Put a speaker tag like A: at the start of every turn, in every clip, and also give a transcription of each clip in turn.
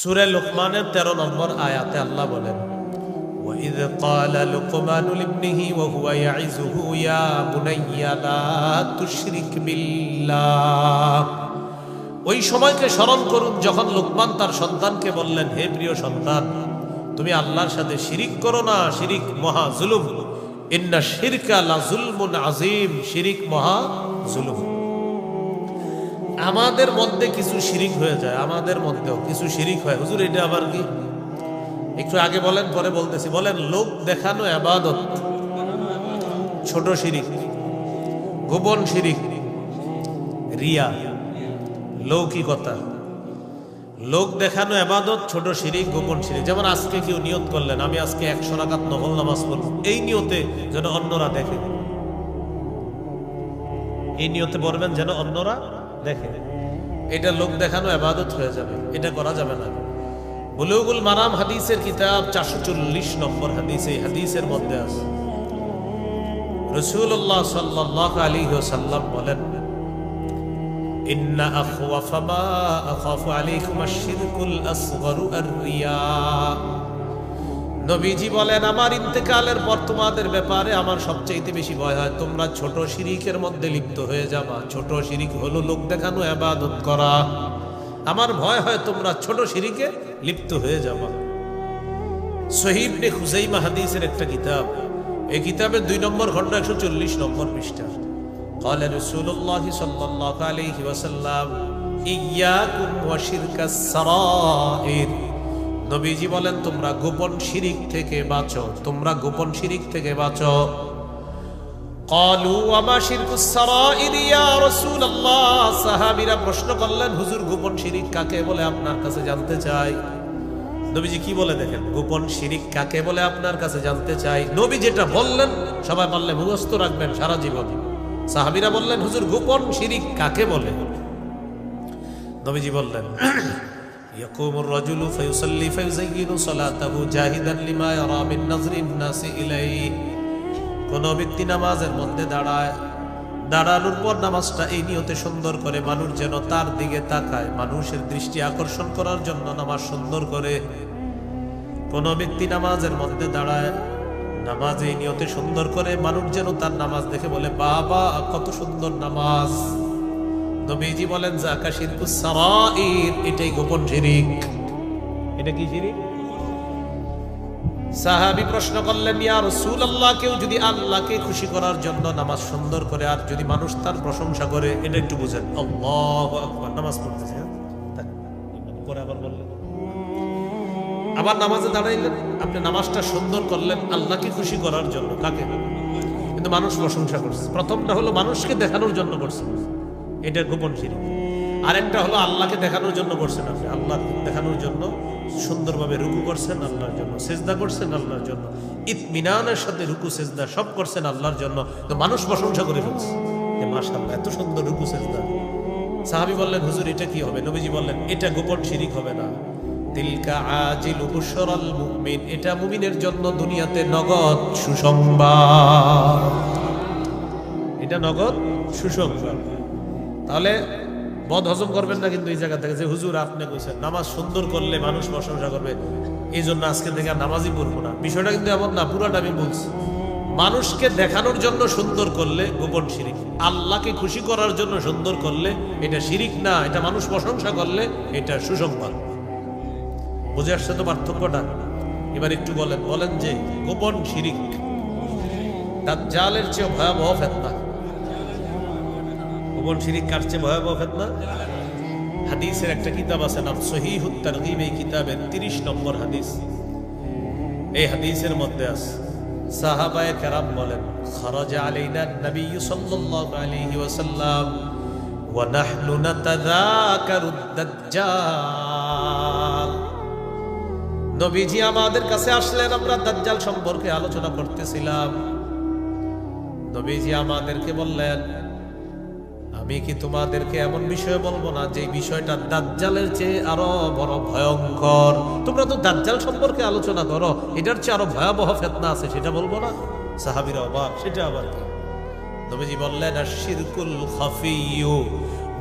A: সূরা লুকমানের 13 নম্বর আয়াতে আল্লাহ বলেন, وَإِذْ قَالَ لُقْمَانُ لِابْنِهِ وَهُوَ يَعِظُهُ يَا بُنَيَّ لَا تُشْرِكْ بِاللَّهِ। ওই সময়কে স্মরণ করুন যখন লুকমান তার সন্তানকে বললেন, হে প্রিয় সন্তান, তুমি আল্লাহর সাথে শিরিক করো না, শিরিক মহা জুলুম। ইন্না শিরকা লা যুলমুন আযীম, শিরিক মহা জুলুম। আমাদের মধ্যে কিছু শিরিক হয়ে যায়, আমাদের মধ্যেও কিছু শিরিক হয়। হুজুর এটা আবার কি? একটু আগে বলেন, পরে বলতেছি। বলেন, লোক দেখানো ইবাদত ছোট শিরিক, গোপন শিরিক, রিয়া, লৌকিকতা। লোক দেখানো ইবাদত ছোট শিরিক, গোপন শিরিক। যেমন আজকে কেউ নিয়ত করলেন, আমি আজকে 100 রাকাত নফল নামাজ পড়ব, এই নিয়তে যেন অন্যরা দেখে, এই নিয়তে পড়বেন যেন অন্যরা দেখে। এটা লোক দেখানো ইবাদত হয়ে যাবে, এটা করা যাবে না। বুলুগুল মারাম হাদিসের কিতাব 440 নম্বর হাদিস, এই হাদিসের মধ্যে আছে রাসূলুল্লাহ সাল্লাল্লাহু আলাইহি ওয়াসাল্লাম বলেন, ইন্না আখওয়াফা মা আখাফু আলাইকুম আশ-শিরকুল আসগরু আর-রিয়া। নবীজি বলেন, আমার ইন্তেকালের পর তোমাদের ব্যাপারে আমার সবচেয়ে বেশি ভয় হয় তোমরা ছোট শিরিকের মধ্যে লিপ্ত হয়ে যাবা। ছোট শিরিক হলো লোক দেখানো ইবাদত করা। আমার ভয় হয় তোমরা ছোট শিরিকে লিপ্ত হয়ে যাবা। সহিহ ইবনে খুজাইমা হাদিসের একটা কিতাব, এই কিতাবের 2 নম্বর খণ্ড 140 নম্বর পৃষ্ঠা। قال رسول الله صلى الله عليه وسلم إياكم وشرك السرائر। নবীজি বলেন, তোমরা গোপন শিরিক থেকে বাঁচো, তোমরা গোপন শিরিক থেকে বাঁচো। قالوا وما شرك السرائر يا رسول الله। সাহাবীরা প্রশ্ন করলেন, হুজুর গোপন শিরিক কাকে বলে আপনার কাছে জানতে চাই। নবীজি কি বলে দেখেন, গোপন শিরিক কাকে বলে আপনার কাছে জানতে চাই। নবী যেটা বললেন সবাই বললে মুখস্থ রাখবেন সারা জীবন। সাহাবীরা বললেন, হুজুর গোপন শিরিক কাকে বলে। নবীজি বললেন, ইয়াকুমুর রাজুলু ফায়ুসাল্লি ফায়ুযায়্যিনু সালাতাহু জাহিদান লিমা ইয়ারা মিন নাযরিন নাসি ইলাইহি। কোন ব্যক্তি নামাজের মধ্যে দাঁড়ায়, দাঁড়ানোর পর নামাজটা এই নিয়তে সুন্দর করে মানুষ যেন তার দিকে তাকায়, মানুষের দৃষ্টি আকর্ষণ করার জন্য নামাজ সুন্দর করে। কোন ব্যক্তি নামাজের মধ্যে দাঁড়ায়, নামাজ এই নিয়তে সুন্দর করে মানুষ যেন তার নামাজ দেখে বলে, বাবা কত সুন্দর নামাজ। নবীজি বলেন, যাকা শিরকুস সারাইর, এটাই গোপন শিরিক। এটা কি শিরিক? সাহাবী প্রশ্ন করলেন, ইয়া রাসূলুল্লাহ, কেউ যদি আল্লাহকে খুশি করার জন্য নামাজ সুন্দর করে আর যদি মানুষ তার প্রশংসা করে, এটা একটু বুঝেন। আল্লাহু আকবার, নামাজ পড়তেছে, পরে আবার বললেন, আবার নামাজে দাঁড়াইলেন, আপনি নামাজটা সুন্দর করলেন আল্লাহকে খুশি করার জন্য। কাকে? কিন্তু মানুষ প্রশংসা করছে। প্রথমটা হলো মানুষকে দেখানোর জন্য করছে, এটা গোপন শিরিক। আরেকটা হলো আল্লাহকে দেখানোর জন্য করছেন, আপনি আল্লাহ দেখানোর জন্য সুন্দরভাবে রুকু করছেন আল্লাহর জন্য, সেজদা করছেন আল্লাহর জন্য, ইতমিনানের সাথে রুকু সেজদা সব করছেন আল্লাহর জন্য। তো মানুষ প্রশংসা করে ফেলছে যে মাশাআল্লাহ এত সুন্দর রুকু সেজদা। সাহাবী বললেন, হুজুর এটা কি হবে? নবীজি বললেন, এটা গোপন শিরিক হবে না। তিলকা আজিলু বুশরাল মুমিন, এটা মুমিনের জন্য দুনিয়াতে নগদ সুসংবাদ, এটা নগদ সুসংবাদ। তাহলে বদ হজম করবেন না কিন্তু এই জায়গা থেকে যে হুজুর আপনি কইছেন নামাজ সুন্দর করলে মানুষ প্রশংসা করবে, এই জন্য আজকে থেকে নামাজই পড়বো না। বিষয়টা কিন্তু এমন না, পুরাটা আমি বলছি। মানুষকে দেখানোর জন্য সুন্দর করলে গোপন শিরিক, আল্লাহকে খুশি করার জন্য সুন্দর করলে এটা শিরিক না, এটা মানুষ প্রশংসা করলে এটা সুসংবাদ। বুঝে আসছে তো পার্থক্যটা? এবার একটু বলেন, বলেন যে গোপন শিরিক দাজ্জালের চেয়ে ভয়াবহ ফিতনা। গোপন শিরিক কার চেয়ে ভয়াবহ ফিতনা? হাদিসের একটা কিতাব আছে নাম সহিহুত তারগীব, এই কিতাবের 30 নম্বর হাদিস। এই হাদিসের মধ্যে আছে, সাহাবায়ে কেরাম বলেন, খারাজা আলাইনা নবী সাল্লাল্লাহু আলাইহি ওয়াসাল্লাম ওয়া নাহনু নাতাযাকারুদ দাজ্জাল। নবীজি আমাদের কাছে আসলেন, আমরা দাজ্জাল সম্পর্কে আলোচনা করতেছিলাম। নবীজি আমাদেরকে বললেন, আমি কি তোমাদেরকে এমন বিষয় বলবো না যে বিষয়টা দাজ্জালের চেয়ে আরো বড় ভয়ঙ্কর? তোমরা তো দাজ্জাল সম্পর্কে আলোচনা করো, এটার চেয়ে আরো ভয়াবহ ফিতনা আছে, সেটা বলবো না? সাহাবীরা অবাক, সেটা আবার কি? নবীজি বললেন, আশ-শিরকুল খাফিয়্যু,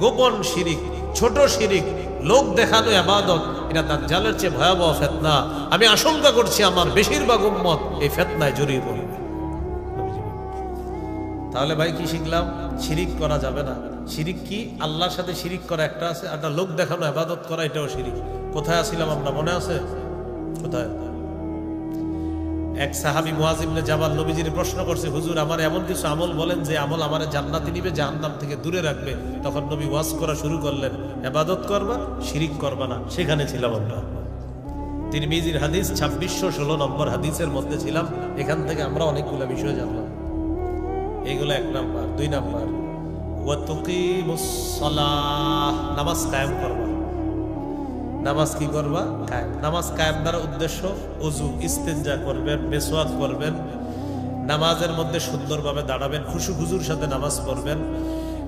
A: গোপন শিরিক, ছোট শিরিক, লোক দেখানো ইবাদত, এটা দাজ্জালের চেয়ে ভয়াবহ ফিতনা। আমি আশঙ্কা করছি আমার বেশিরভাগ উম্মত এই ফিতনায় জড়িয়ে পড়বে। তাহলে ভাই কি শিখলাম? শিরিক করা যাবে না। শিরিক কি? আল্লাহর সাথে শিরিক করা একটা আছে, একটা লোক দেখানো ইবাদত করা, এটাও শিরিক। কোথায় আছিলাম আমরা, মনে আছে? কোথায়? এক সাহাবী মুআয ইবনে জাবাল নবীজির প্রশ্ন করছে, হুজুর আমার এমন কিছু আমল বলেন যে আমল আমার জান্নাতে নিবে, জাহান্নাম থেকে দূরে রাখবে। তখন নবী ওয়াজ করা শুরু করলেন, ইবাদত করবা, শিরিক করবা না। সেখানে ছিলাম আমরা। তিরমিজির হাদিস 2616 নম্বর হাদিসের মধ্যে ছিলাম। এখান থেকে আমরা অনেকগুলো বিষয় জানলাম। এইগুলো 1 নাম্বার। 2 নাম্বার, ওয়া তুকিমুস সালাহ, নামাজ কায়েম করবা। নামাজ কি করবা? কায়েম। নামাজ কায়েম দ্বারা উদ্দেশ্য ওযু, ইস্তেনজা করবেন, মিসওয়াক করবেন, নামাজের মধ্যে সুন্দরভাবে দাঁড়াবেন, খুশু-খুজুর সাথে নামাজ পড়বেন,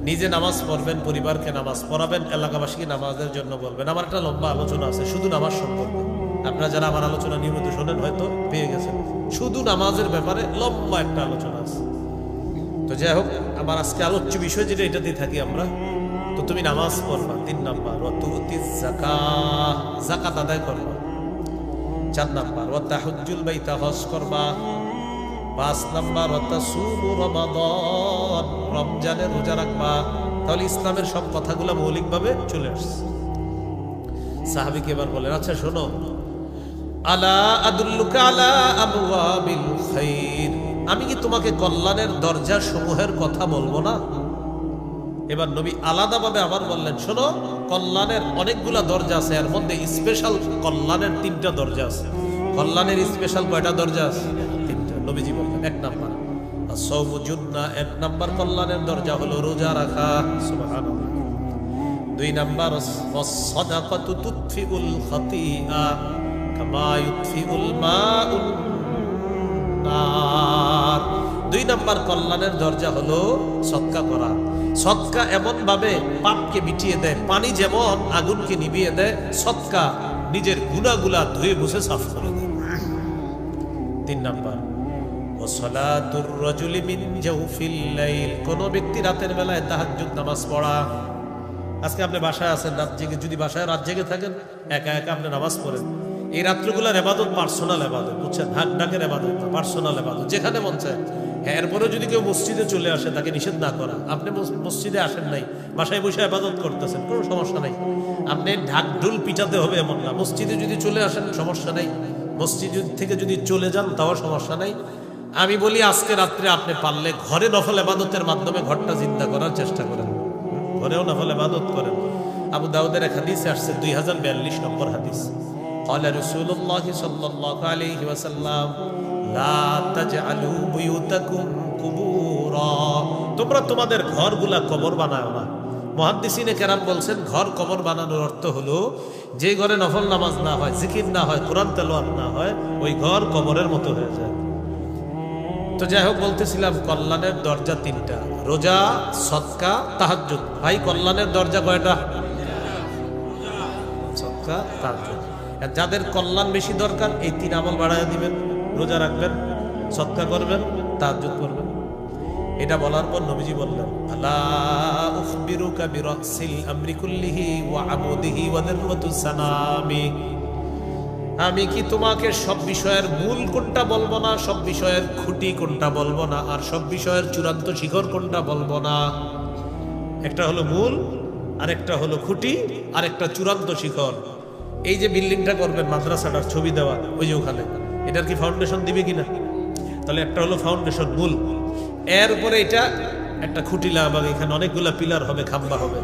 A: নিজে নামাজ পড়বেন, পরিবারকে নামাজ পড়াবেন, এলাকাবাসীকে নামাজের জন্য বলবেন। আমার একটা লম্বা আলোচনা আছে শুধু নামাজ সম্পর্কে। আপনারা যারা আমার আলোচনা নিয়মিত শোনেন হয়তো পেয়ে গেছেন। শুধু নামাজের ব্যাপারে লম্বা একটা আলোচনা আছে। তো যাই হোক, আমার আজকে আলোচ্য বিষয় যেটা, এটাতেই থাকি আমরা। তো তুমি নামাজ পড়বা। 3 নাম্বার, ওয়া তুতিজ যাকাত, যাকাত আদায় করবা। 4 নাম্বার, ওয়া তাহুজ্জুল বাইতা, হজ করবা। 5 নাম্বার, ওয়া তাসুমু রমাদান, রমজানের রোজা রাখবা। তাহলে ইসলামের সব কথাগুলো মৌলিকভাবে চলে আসছে। সাহাবীকে এবার বলেন, আচ্ছা শোনো, আলা আদুল্লুকা আলা আবওয়াবিল খাইর, আমি কি তোমাকে কল্যাণের দরজা সমূহের কথা বলবো না? এবার নবী আলাদাভাবে আবার বললেন, শোনো, কল্যাণের অনেকগুলা দরজা আছে, এর মধ্যে স্পেশাল কল্যাণের 3টা দরজা আছে। কল্যাণের স্পেশাল কয়টা দরজা আছে? 3টা। নবীজি বললেন, 1 নাম্বার আস-সাওমু জুন্নাহ, 1 নাম্বার কল্যাণের দরজা হলো রোজা রাখা। সুবহানাল্লাহ। 2 নাম্বার ওয়াস-সাদাকাতু তুতফিউল খাতিআ কামা ইউতফিউল মাউন নার। 2 নাম্বার কল্যাণের দরজা হলো সদকা করা। সদকা এমন ভাবে পাপকে মিটিয়ে দেয়, পানি যেমন আগুনকে নিভিয়ে দেয়, সদকা নিজের গুনাহগুলা ধুয়ে মুছে সাফ করে দেয়। 3 নাম্বার ওয়া সালাতুর রাজুলি মিন জাওফিল লাইল, কোন ব্যক্তি রাতের বেলায় তাহাজ্জুদ নামাজ পড়া। আজকে আপনি বাসায় আছেন, রাত জেগে, যদি বাসায় রাত জেগে থাকেন, একা একা আপনি নামাজ পড়েন, এই রাত্রিগুলোর ইবাদত পার্সোনাল ইবাদত, বুঝছেন? হাক ডাকের ইবাদত না, পার্সোনাল ইবাদত, যেখানে মন চায়। হ্যাঁ, এরপরেও যদি কেউ মসজিদে চলে আসে, তাকে নিষেধ না করা। আপনি মসজিদে আসেন নাই, বাসায় বসে ইবাদত করতেছেন, কোনো সমস্যা নাই। আপনি ঢাক ঢোল পিটাতে হবে এমন না। মসজিদে যদি চলে আসেন সমস্যা নাই, মসজিদ থেকে যদি চলে যান তাও সমস্যা নাই। আমি বলি, আজকে রাত্রে আপনি পারলে ঘরে নফল ইবাদতের মাধ্যমে ঘরটা জিন্দা করার চেষ্টা করেন, ঘরেও নফল ইবাদত করেন। আবু দাউদের এক হাদিসে আসছে, 2042 নম্বর হাদিস, قال رسول الله صلى الله عليه وسلم لا تجعلوا بيوتكم قبورا, তোমরা তোমাদের ঘরগুলা কবর বানাও না। মুহাদ্দিসিনে কেরাম বলছেন, ঘর কবর বানানোর অর্থ হলো যে ঘরে নফল নামাজ না হয়, জিকির না হয়, কোরআন তেলাওয়াত না হয়, ওই ঘর কবরের মতো হয়ে যায়। তো যাই হোক, বলতেছিলাম কল্যাণের দরজা 3টা, রোজা, সদকা, তাহাজ্জুদ। ভাই কল্যাণের দরজা কয়টা? সদকা, তাহাজ্জুদ। যাদের কল্যাণ বেশি দরকার, এই 3 আমল বাড়ায় দিবেন, রোজা রাখবেন, সদকা করবেন, তাহাজ্জুদ করবেন। এটা বলার পর নবীজি বললেন, আলা উখবিরুকা বিরাসিল আমরি কুল্লিহি ওয়া আমুদিহি ওয়া দিরওয়াতুস সানামি, আমি কি তোমাকে সব বিষয়ের মূল কোনটা বলবো না, সব বিষয়ের খুঁটি কোনটা বলবো না, আর সব বিষয়ের চূড়ান্ত শিখর কোনটা বলবো না? একটা হলো মূল, আরেকটা হলো খুঁটি, আরেকটা চূড়ান্ত শিখর। এই যে বিল্ডিংটা করবেন, মাদ্রাসাটার ছবি দেওয়া, ওই যে ওখানে, এটার কি ফাউন্ডেশন দিবে কিনা? তাহলে একটা হলো ফাউন্ডেশন, মূল। এর উপরে এটা একটা খুঁটি লাগাবে, এখানে অনেকগুলা পিলার হবে, খাম্বা হবে।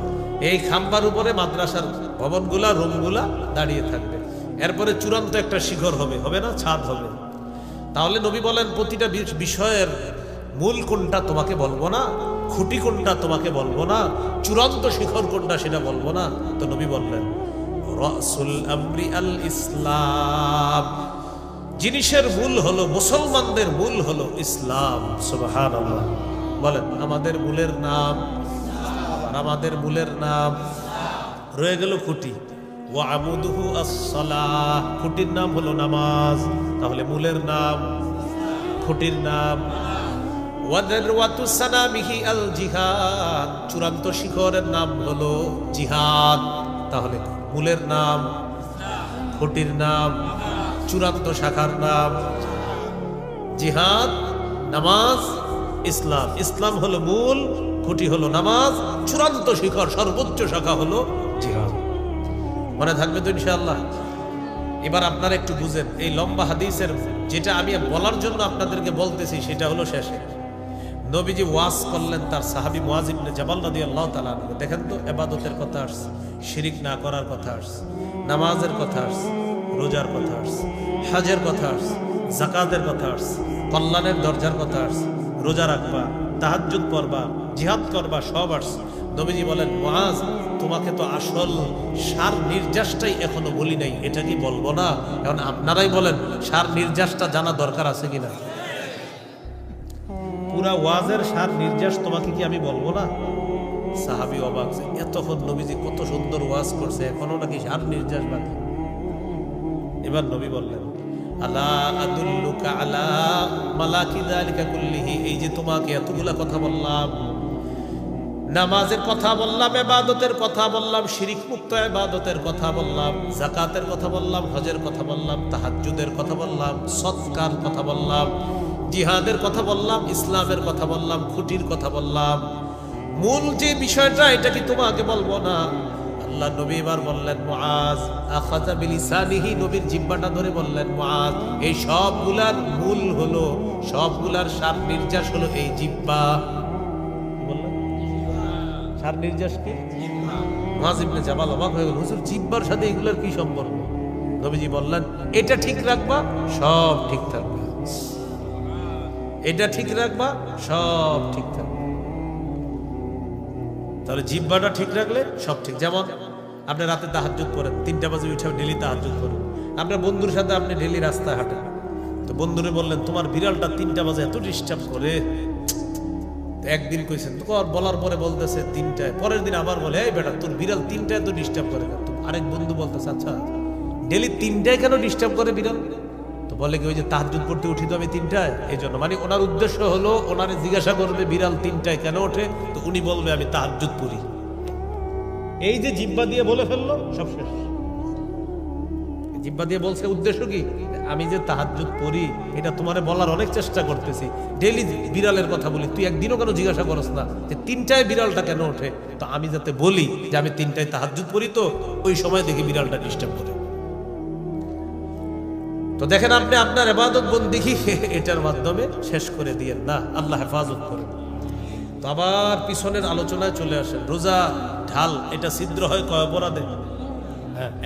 A: এই খাম্বার উপরে মাদ্রাসার ভবনগুলা, রুমগুলা দাঁড়িয়ে থাকবে। এরপরে চূড়ান্ত একটা শিখর হবে, হবে না? ছাদ হবে। তাহলে নবী বলেন, প্রতিটা বিষয়ের মূল কোনটা তোমাকে বলবো না, খুঁটি কোনটা তোমাকে বলবো না, চূড়ান্ত শিখর কোনটা সেটা বলবো না। তো নবী বললেন, রাসুল আমরি আল ইসলাম, জিনিসের মূল হলো, মুসলমানদের মূল হলো ইসলাম। সুবহানাল্লাহ। বলেন, আমাদের মূলের নাম, আমাদের মূলের নাম। রয়ে গেল খুঁটি, ওয়া আমুদুহু আস-সালাহ, খুঁটির নাম হলো নামাজ। তাহলে মূলের নাম, খুঁটির নাম। ওয়া দিরওয়াতুস সানামিহি আল জিহাদ, চূড়ান্ত শিখরের নাম হলো জিহাদ। তাহলে মূলের নাম, খুঁটির নাম, চূড়ান্ত শাখার নাম। জিহাদ, নামাজ, ইসলাম। ইসলাম হলো মূল, খুঁটি হলো নামাজ, চূড়ান্ত শিখর সর্বোচ্চ শাখা হলো জিহাদ। মনে থাকবে তো ইনশাআল্লাহ? এবার আপনারা একটু বুঝেন, এই লম্বা হাদিসের যেটা আমি বলার জন্য আপনাদেরকে বলতেছি সেটা হলো শেষে। নবীজি ওয়াজ করলেন তার সাহাবী মুআজ ইবনে জাবাল রাদিয়াল্লাহু তাআলা আনহু। দেখেন তো, ইবাদতের কথা আসছে, শিরিক না করার কথা আসছে, নামাজের কথা আসছে, রোজার কথা আসছে, হজের কথা আসছে, যাকাতের কথা আসছে, কল্যাণের দরজার কথা আসছে, রোজা রাখবা, তাহাজ্জুদ পড়বা, জিহাদ করবা, সব আসছে। নবীজি বলেন, মুআজ তোমাকে তো আসল সার নির্যাসটাই এখনো বলি নাই, এটা কি বলবো না? এখন আপনারাই বলেন, সার নির্যাসটা জানা দরকার আছে কিনা? পুরা ওয়াজের সার নির্যাস তোমাকে কি আমি বলবো না? সাহাবী অবাক যে এতক্ষণ নবীজি কত সুন্দর ওয়াজ করছে, এখনো নাকি সার নির্যাস বাকি। এবার নবী বললেন, আলা আদুল্লুকা আলা মালাকি যালিকা কুল্লিহি, এই যে তোমাকে এতগুলা কথা বললাম, নামাজের কথা বললাম, ইবাদতের কথা বললাম, শিরিক মুক্ত ইবাদতের কথা বললাম, যাকাতের কথা বললাম, হজের কথা বললাম, তাহাজ্জুদের কথা বললাম, সদকার কথা বললাম, জিহাদের কথা বললাম, ইসলামের কথা বললাম, খুঁটির কথা বললাম, মূল যে বিষয়টা এটা কি তোমাকে বলবো না? আল্লাহ নবী এবার বললেন, মুআজ আখাযা বিলিসানিহি, নবীর জিহ্বাটা ধরে বললেন, মুআজ এই সবগুলার মূল হলো, সবগুলার সার নির্যাস হলো এই জিহ্বা। বললেন সার নির্যাস কি? মুআজ ইবনে জাবাল অবাক হয়ে গেল, হুজুর জিহ্বার সাথে এগুলোর কি সম্পর্ক? নবীজি বললেন, এটা ঠিক রাখবা সব ঠিক থাকবে, এটা ঠিক রাখবা সব ঠিক থাকবে। তাহলে জিহ্বাটা ঠিক রাখলে সব ঠিক। যেমন আপনি রাতে তাহাজ্জুদ করেন, 3টা বাজে উঠে ডেলি তাহাজ্জুদ করেন, আপনার বন্ধুর সাথে আপনি ডেলি রাস্তায় হাঁটেন, তো বন্ধুরে বললেন তোমার বিড়ালটা 3টা বাজে এত ডিস্টার্ব করে। একদিন কইছেন তো, বলার পরে বলতেছে 3টায়, পরের দিন আবার বলে, এই বেটা তোর বিড়াল 3টায় তো ডিস্টার্ব করে। আরেক বন্ধু বলতেছে, আচ্ছা ডেলি 3টায় কেন ডিস্টার্ব করে বিড়াল? তো বলে কি, ওই যে তাহাজ্জুদ পড়তে উঠি তো আমি 3টায়, এই জন্য। মানে ওনার উদ্দেশ্য হলো, ওনারে জিজ্ঞাসা করবে বিড়াল 3টায় কেন ওঠে, তো উনি বলবে আমি তাহাজ্জুদ পড়ি। এই যে জিহ্বা দিয়ে বলে ফেললো, সব শেষ। জিহ্বা দিয়ে বলছে, উদ্দেশ্য কি? আমি যে তাহাজ্জুদ পড়ি এটা তোমারে বলার অনেক চেষ্টা করতেছি, ডেলি বিড়ালের কথা বলি, তুই একদিনও কেন জিজ্ঞাসা করস না যে 3টায় বিড়ালটা কেন ওঠে? তো আমি যাতে বলি যে আমি 3টায় তাহাজ্জুদ পড়ি, তো ওই সময় দেখি বিড়ালটা ডিস্টার্ব করে। তো দেখেন, আপনি আপনার ইবাদত বন্দেগী এটার মাধ্যমে শেষ করে দিয়েন না, আল্লাহ হেফাজত করেন। তো আবার পিছনের আলোচনায় চলে আসেন। রোজা ঢাল, এটা ছিদ্র হয় কয় অপরাধে?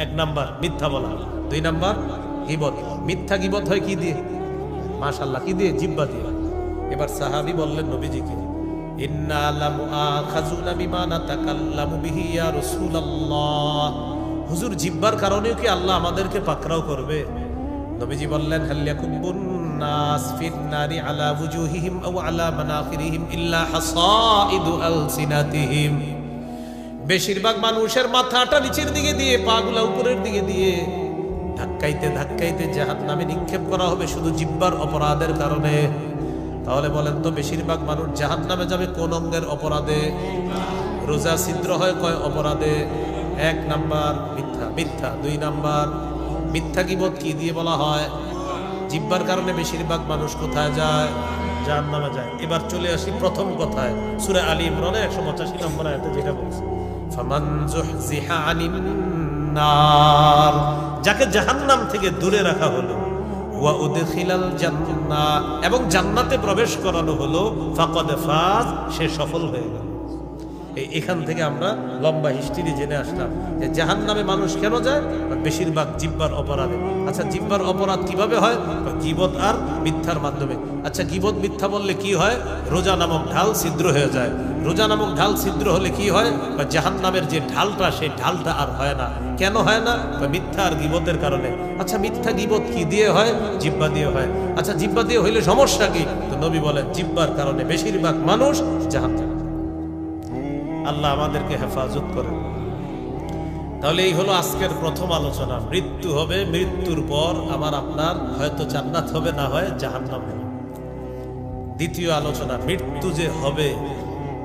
A: 1 নাম্বার মিথ্যা বলা, 2 নাম্বার গীবত। মিথ্যা গীবত হয় কি দিয়ে? মাশাআল্লাহ, কি দিয়ে? জিহ্বা দিয়ে। এবার সাহাবী বললেন নবীজিকে, ইন্না লামুআখাযুনা বিমা নাতাকাল্লামু বিহি ইয়া রাসূলুল্লাহ, হুজুর জিহ্বার কারণেও কি আল্লাহ আমাদেরকে পাকড়াও করবে? নবীজি বললেন, হাল ইয়াকুবুন নাস ফিন নারি আলা ওয়ুজুহিহিম আও আলা মানাখিরিহিম ইল্লা হাসাইদু আলসিনাতিহিম, বেশিরভাগ মানুষের মাথাটা নিচের দিকে দিয়ে, পাগুলা উপরের দিকে দিয়ে ধাক্কাইতে ধাক্কাইতে জাহান্নামে নিক্ষেপ করা হবে শুধু জিহ্বার অপরাধের কারণে। তাহলে বলেন তো, বেশিরভাগ মানুষ জাহান্নামে যাবে কোন অঙ্গের অপরাধে? রোজা ছিদ্র হয় কয় অপরাধে? 1 নাম্বার মিথ্যা, মিথ্যা। 2 নাম্বার মিথ্যা গীবত কি দিয়ে বলা হয়? জিহ্বার কারণে বেশিরভাগ মানুষ কোথায় যায়? জাহান্নামে যায়। এবার চলে আসি প্রথম কথায়, সূরা আলী ইমরানের 185 নম্বর আয়াতে যেটা বলছে, ফামান যুহজিহা আনিন নার, যাকে জাহান্নাম থেকে দূরে রাখা হলো, ওয়া উদখিলাল জান্নাহ, এবং জান্নাতে প্রবেশ করানো হলো, ফাকাদ ফাজ, সে সফল হয়ে গেল। এখান থেকে আমরা লম্বা হিস্ট্রি জেনে আসলাম যে জাহান্নামে মানুষ কেন যায়? বেশিরভাগ জিহ্বার অপরাধে। আচ্ছা, জিহ্বার অপরাধ কিভাবে হয়? গীবত আর মিথ্যার মাধ্যমে। আচ্ছা, গীবত মিথ্যা বললে কি হয়? রোজা নামক ঢাল ছিদ্র হয়ে যায়। রোজা নামক ঢাল ছিদ্র হলে কি হয়? জাহান্নামের যে ঢালটা, সেই ঢালটা আর হয় না। কেন হয় না? মিথ্যা আর গীবতের কারণে। আচ্ছা, মিথ্যা গীবত কি দিয়ে হয়? জিহ্বা দিয়ে হয়। আচ্ছা, জিহ্বা দিয়ে হইলে সমস্যা কি? তো নবী বলেন, জিহ্বার কারণে বেশিরভাগ মানুষ জাহান্নামে। আল্লাহ আমাদেরকে হেফাজত করেন। তাহলে এই হলো আজকের প্রথম আলোচনা। মৃত্যু হবে, মৃত্যুর পর আমার আপনার হয়তো জান্নাত হবে, না হয় জাহান্নাম হবে। দ্বিতীয় আলোচনা, মৃত্যু যে হবে,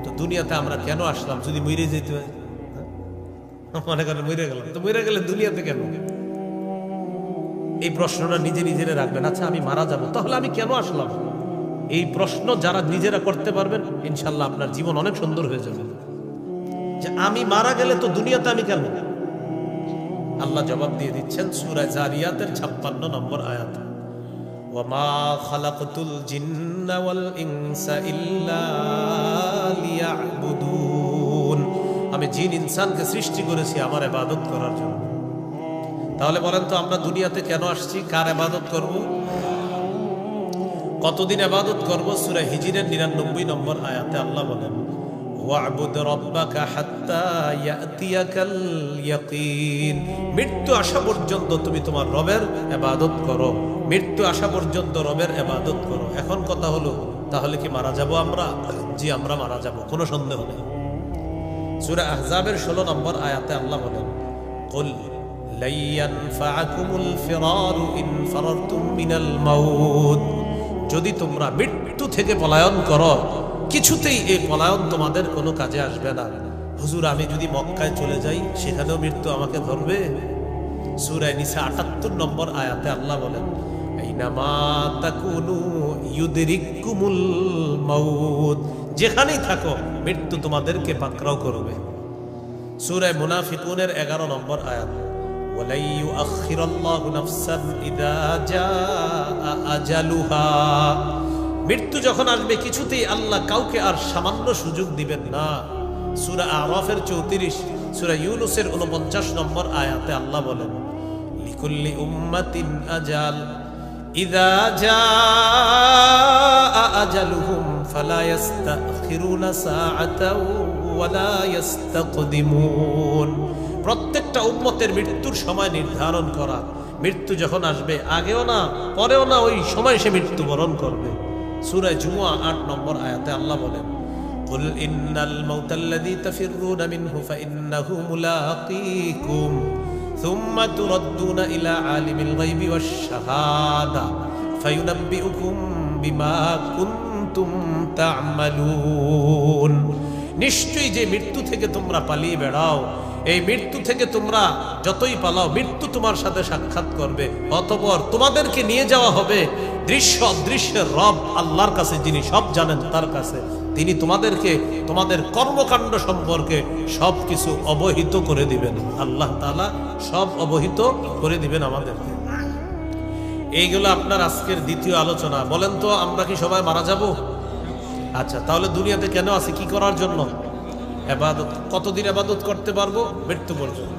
A: তো দুনিয়াতে আমরা কেন আসলাম যদি মরে যেতে হয়? মনে করেন মরে গেলাম, তো মরে গেলে দুনিয়াতে কেন? এই প্রশ্নটা নিজে নিজেরা রাখবেন। আচ্ছা আমি মারা যাব, তাহলে আমি কেন আসলাম? এই প্রশ্ন যারা নিজেরা করতে পারবেন, ইনশাল্লাহ আপনার জীবন অনেক সুন্দর হয়ে যাবে। যে আমি মারা গেলে তো দুনিয়াতে আমি কেন? আল্লাহ জবাব দিয়ে দিচ্ছেন সূরা জারিয়াতের 56 নম্বর আয়াত, ওয়ামা খালাকতুল জিন্না ওয়াল ইনসা ইল্লা লিয়াবুদুন। আমি জিন ইনসানকে সৃষ্টি করেছি আমার ইবাদত করার জন্য। তাহলে বলেন তো আমরা দুনিয়াতে কেন আসছি? কার ইবাদত করব? কতদিন ইবাদত করব? সূরা হিজরের 99 নম্বর আয়াতে আল্লাহ বলেন, ওয়া'বুদ রাব্বাকা হাত্তা ইয়াতিয়াকাল ইয়াকিন। মৃত্যু আসা পর্যন্ত তুমি তোমার রবের ইবাদত করো, মৃত্যু আসা পর্যন্ত রবের ইবাদত করো। এখন কথা হলো, তাহলে কি মারা যাব আমরা? জি, আমরা মারা যাব, কোনো সন্দেহ নেই। সূরা আহজাবের 16 নম্বর আয়াতে আল্লাহ বলেন, কুল লা ইয়ানফা'কুমুল ফিরারু ইন ফারারতুম মিনাল মাউত। যদি তোমরা মৃত্যু থেকে পলায়ন করো, কিছুতেই এই পলায়ন তোমাদের কোনো কাজে আসবে না। হুজুর আমি যদি মক্কায় চলে যাই, সেখানেও মৃত্যু আমাকে ধরবে? সূরা নিসা 78 নম্বর আয়াতে আল্লাহ বলেন, আইনামা তাকুনু ইউদরিকুমুল মাউত। যেখানেই থাকো মৃত্যু তোমাদেরকে পাকড়াও করবে। সূরা মুনাফিকুনের 11 নম্বর আয়াত, ওয়ালা ইউআখিরুল্লাহু নাফসান ইযা জাআ আজালুহা। মৃত্যু যখন আসবে কিছুতেই আল্লাহ কাউকে আর সামান্য সুযোগ দিবেন না। সূরা আরাফের 34, সূরা ইউনূসের 49 নম্বর আয়াতে আল্লাহ বলেন, লিকুল্লি উম্মাতিন আজাল ইযা জাআ আজালুহুম ফালা ইস্তাখিরুনা সাআতাও ওয়ালা ইস্তাকদিমুন। প্রত্যেকটা উম্মতের মৃত্যুর সময় নির্ধারণ করা। মৃত্যু যখন আসবে, আগেও না পরেও না, ওই সময় সে মৃত্যুবরণ করবে। সূরা জুমুয়া 8 নম্বর আয়াতে আল্লাহ বলেন, কুল ইন্নাল মাউতাল্লাযী তাফিররুনা মিনহু ফাইন্নাহু মুলাকীকুম সুম্মা তুরাদ্দুনা ইলা আলিমিল গায়বি ওয়াশ শাহাদা ফায়ুনাব্বিউকুম বিমা কুনতুম তা'মালুন। নিশ্চয়ই যে মৃত্যু থেকে তোমরা পালিয়ে বেড়াও, এই মৃত্যু থেকে তোমরা যতই পালাও, মৃত্যু তোমার সাথে সাক্ষাৎ করবে। অতঃপর তোমাদেরকে নিয়ে যাওয়া হবে দৃশ্য অদৃশ্যের রব আল্লাহর কাছে, যিনি সব জানেন তার কাছে। তিনি তোমাদেরকে তোমাদের কর্মকাণ্ড সম্পর্কে সবকিছু অবহিত করে দিবেন। আল্লাহ তাআলা সব অবহিত করে দিবেন আমাদেরকে। এইগুলো আপনার আজকের দ্বিতীয় আলোচনা। বলেন তো আমরা কি সবাই মারা যাব? আচ্ছা, তাহলে দুনিয়াতে কেন আছি? কি করার জন্য? ইবাদত। কতদিন ইবাদত করতে পারবো? মৃত্যু পর্যন্ত।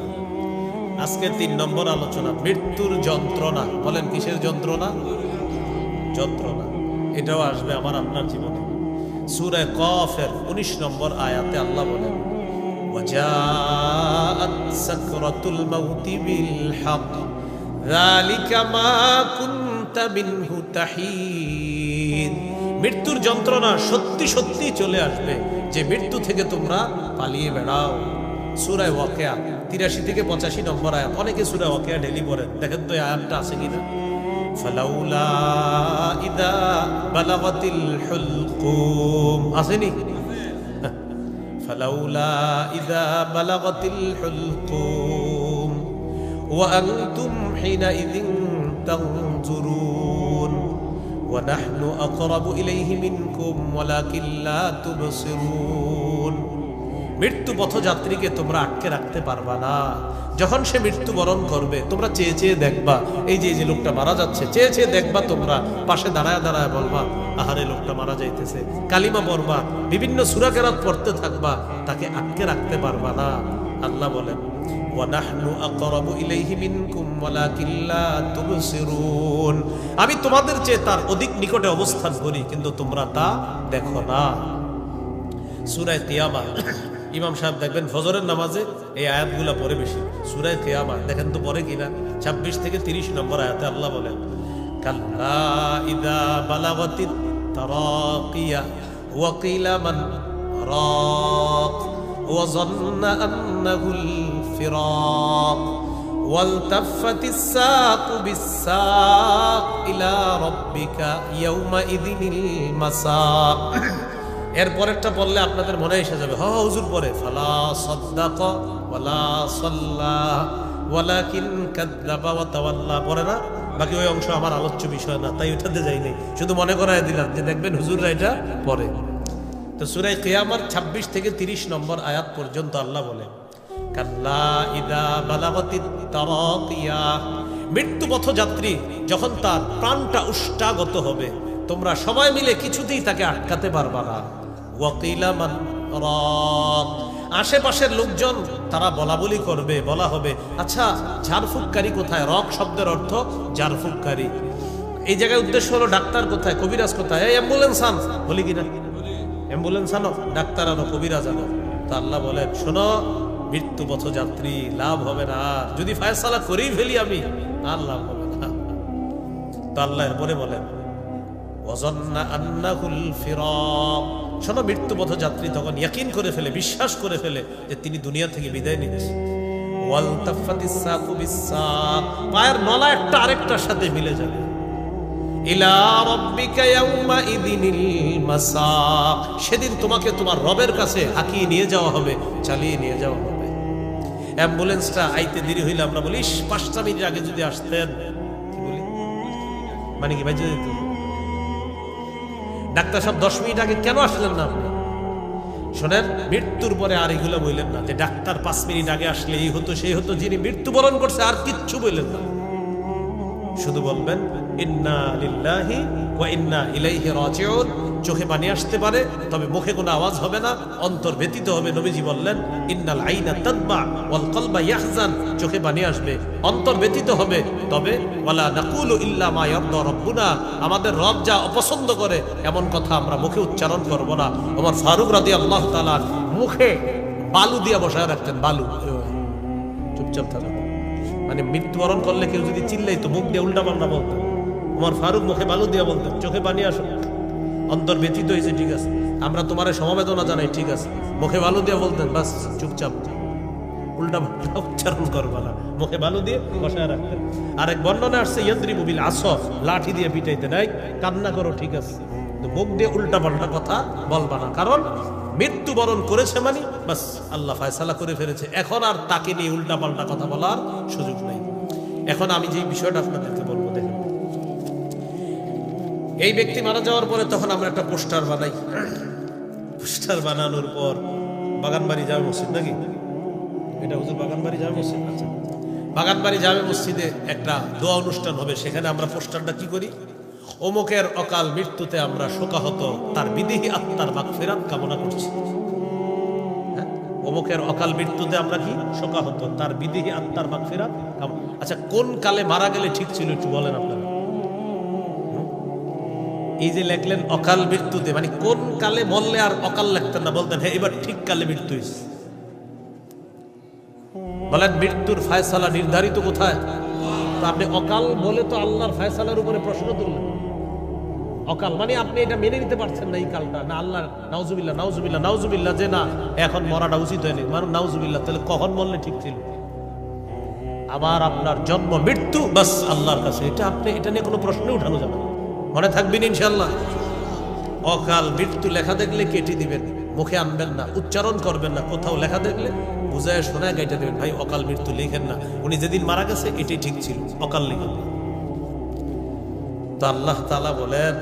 A: আজকে 3 নম্বর আলোচনা, মৃত্যুর যন্ত্রণা। বলেন কিসের যন্ত্রণা? যন্ত্রণা। এটাও আসবে আমার আপনার জীবনে। সূরা কফের 19 নম্বর আয়াতে আল্লাহ বলেন, ওয়াজাআত সাকরাতুল মাউতি বিল হক যালিকা মা কুনতা মিনহু তাহিদ। মৃত্যুর যন্ত্রণা সত্যি সত্যি চলে আসবে, যে মৃত্যু থেকে তোমরা পালিয়ে বেড়াও। সূরা ওয়াকিয়া 83 থেকে 85 নম্বর আয়াত। অনেকে সূরা ওয়াকিয়া ডেলি পড়েন, দেখেন তো এই আয়াতটা আছে কিনা। ফালাউলা ইযা বালাগাতিল হুলকুম, আসেনি? ফালাউলা ইযা বালাগাতিল হুলকুম ওয়া আনতুম হিনাইযিন তানজুরুন ওয়া নাহনু আকরাবু ইলাইহি মিনকুম ওয়ালাকিন লা তুবসিরুন। মৃত্যু পথযাত্রীকে তোমরা আটকে রাখতে পারবা না। যখন সে মৃত্যুবরণ করবে, তোমরা চেয়ে চেয়ে দেখবা, এই যে লোকটা মারা যাচ্ছে, চেয়ে চেয়ে দেখবা, তোমরা পাশে দাঁড়ায় দাঁড়ায় বলবা, আহারে লোকটা মারা যাইতেছে। কালিমা পড়বা, বিভিন্ন সূরা কেরাত পড়তে থাকবা, তাকে আটকে রাখতে পারবা না। আল্লাহ বলেন, ওয়া নাহনু আকরাবু ইলাইহি মিনকুম ওয়ালাকিন লা তুবসিরুন। আমি তোমাদের চেয়ে তার অধিক নিকটে অবস্থান করি, কিন্তু তোমরা তা দেখো না। সূরা কিয়ামা, ইমাম সাহেব দেখবেন ফজরের নামাজে এই আয়াতগুলা পড়ে বেশি। সূরা কিয়ামা দেখেন তো পড়ে কিনা। 26 থেকে 30 নম্বর আয়াতে আল্লাহ বলেন, কাল্লা ইযা বালাগাতিত তারাকিয়া ওয়া কিলা মান রাক ওয়া যান্না আন্নাহুল ফিরাক ওয়ালতাফাতিস সাকু বিস-সাক ইলা রাব্বিকা ইয়াওমা ইযিনিল মাসাক। এরপরেরটা বললে আপনাদের মনে এসে যাবে, হ হুজুর পরে ফালা সাদ্দাক ওয়ালা সাল্লা ওয়ালাকিন কাযযাবা ওয়া তাওয়াল্লা পরে না। বাকি ওই অংশ আমার আলোচ্য বিষয় না, তাই ওটাতে যাই নাই, শুধু মনে করায় দিলাম যে দেখবেন হুজুররা এটা পরে। তো সূরা কিয়ামত 26 থেকে 30 নম্বর আয়াত পর্যন্ত আল্লাহ বলে, কাল্লা ইদা বালাগাতিত তারাকিয়া, মৃত্যু পথযাত্রী যখন তার প্রাণটা উষ্টাগত হবে, তোমরা সবাই মিলে কিছুতেই তাকে আটকাতে পারবা না। ওয়াকিলা মান রাক, আশেপাশের লোকজন তারা বলা বলি করবে, বলা হবে আচ্ছা ঝাড়ফুঁককারী কোথায়? রক শব্দের অর্থ ঝাড়ফুঁককারী। এই জায়গায় উদ্দেশ্য হলো ডাক্তার কোথায়, কবিরাজ কোথায়? এই অ্যাম্বুলেন্স আন, বলি কিনা অ্যাম্বুলেন্স আনো, ডাক্তার আনো, কবিরাজ আনো। তা আল্লাহ বলেন শোনো, মৃত্যু পথযাত্রী লাভ হবে না, যদি ফায়সালা করেই ফেলি আমি, আর লাভ হবে না। তো আল্লাহ এরপরে বলেন ওয়াজান্না আন্নাহুল ফিরাক, শোনো মৃত্যু পথযাত্রী তখন ইয়াকিন করে ফেলে, বিশ্বাস করে ফেলে যে তিনি দুনিয়া থেকে বিদায় নিচ্ছে। ওয়াল তাফাতিস সাকু বিসাক, পায়ের নলা একটা আরেকটার সাথে মিলে যাবে। ইলা রাব্বিকা ইয়াউমা ইযিনিল মাসাক, সেদিন তোমাকে তোমার রবের কাছে হাঁকিয়ে নিয়ে যাওয়া হবে, চালিয়ে নিয়ে যাওয়া হবে। অ্যাম্বুলেন্সটা আইতে দেরি হইলে আমরা বলি 5টা মিনিট আগে যদি আসতেন, কি বলি মানে কি ভাই, যদি ডাক্তার সাহেব 10 মিনিট আগে কেন আসলেন না আপনি? শোনেন, মৃত্যুর পরে আর এগুলো বললেন না যে ডাক্তার 5 মিনিট আগে আসলে এই হতো সেই হতো, যিনি মৃত্যুবরণ করছে আর কিচ্ছু বললেন না, শুধু বলবেন ইন্না লিল্লাহি ওয়া ইন্না ইলাইহি রাজিউন। চোখে পানি আসতে পারে, তবে মুখে কোনো আওয়াজ হবে না, অন্তর ব্যতীত হবে। নবীজি বললেন ইন্নাল আইনা তাদবা ওয়াল কলবা ইয়াহজান, চোখে পানি আসবে, অন্তর ব্যতীত হবে, তবে ওয়ালা নাকুলু ইল্লা মা ইয়ারদা রাব্বুনা, আমাদের রব যা অপছন্দ করে এমন কথা আমরা মুখে উচ্চারণ করব না। ওমর ফারুক রাদিয়াল্লাহু তাআলা মুখে বালু দিয়ে বসায় রাখতেন, বালু, চুপচাপ থাকা। মানে মৃত্যুবরণ করলে কেউ যদি চিল্লাইতো মুখ দিয়ে উল্টা পাল্টা বলতো, ওমর ফারুক মুখে বালু দিয়ে বলতেন চোখে পানি আসো, অন্তর ব্যতীত হয়েছে ঠিক আছে, আমরা তোমার সমবেদনা জানাই ঠিক আছে, মুখে বালু দিয়ে বলতেন বাস চুপচাপ, উল্টা পাল্টা উচ্চারণ করবা না, মুখে বালু দিয়ে বসায় রাখতেন। আরেক বর্ণনা আসছে ইয়াদরিবু বিল আসা, লাঠি দিয়ে পিটাইতে নাই, কান্না করো ঠিক আছে, মুখ দিয়ে উল্টা পাল্টা কথা বলবা না, কারণ মৃত্যুবরণ করেছে মানে বাস আল্লাহ ফয়সালা করে ফেলেছে, এখন আর তাকে নিয়ে উল্টা পাল্টা কথা বলার সুযোগ নেই। এখন আমি যে বিষয়টা আপনাদেরকে বলবো, দেখেন এই ব্যক্তি মারা যাওয়ার পরে তখন আমরা একটা পোস্টার বানাই, পোস্টার বানানোর পর বাগানবাড়ি জামে মসজিদ, নাকি এটা হুজুর বাগানবাড়ি জামে মসজিদ, আচ্ছা বাগানবাড়ি জামে মসজিদে একটা দোয়া অনুষ্ঠান হবে, সেখানে আমরা পোস্টারটা কি করি, অমুকের অকাল মৃত্যুতে আমরা শোকাহত, তার বিদেহী আত্মার মাগফিরাত কামনা করছি। অমুকের অকাল মৃত্যুতে আমরা কি শোকাহত, তার বিদেহী আত্মার মাগফিরাত। আচ্ছা কোন কালে মারা গেলে ঠিক ছিল একটু বলেন আপনারা? এই যে লেখলেন অকাল মৃত্যুতে, মানে কোন কালে মরলে আর অকাল লিখতেন না, বলতেন হ্যাঁ এবার ঠিক কালে মৃত্যু হয়েছে। বলেন মৃত্যুর ফয়সালা নির্ধারিত কোথায়? আপনি অকাল বলে তো আল্লাহর ফয়সালার উপরে প্রশ্ন তুললেন। অকাল মানে আপনি এটা মেনে নিতে পারছেন না, এই কালটা না আল্লাহ, নাউজুবিল্লাহ নাউজুবিল্লাহ নাউজুবিল্লাহ, যে না এখন মরাটা উচিত হয়নি, মানে নাউজুবিল্লাহ, তাহলে কখন মরলে ঠিক ছিল? আমার আপনার জন্ম মৃত্যু বাস আল্লাহর কাছে, এটা আপনি এটা নিয়ে কোনো প্রশ্ন উঠানো যাবে না, মনে থাকবেন ইনশাআল্লাহ। অকাল মৃত্যু লেখা দেখলে কেটে দিবেন, মুখে আনবেন না, উচ্চারণ করবেন না, কোথাও লেখা দেখলে বুঝায় শোনায় কেটে দেবেন, ভাই অকাল মৃত্যু লিখেন না, উনি যেদিন মারা গেছে এটাই ঠিক ছিল, অকাল লিখেন। তো আল্লাহ তাআলা বলেন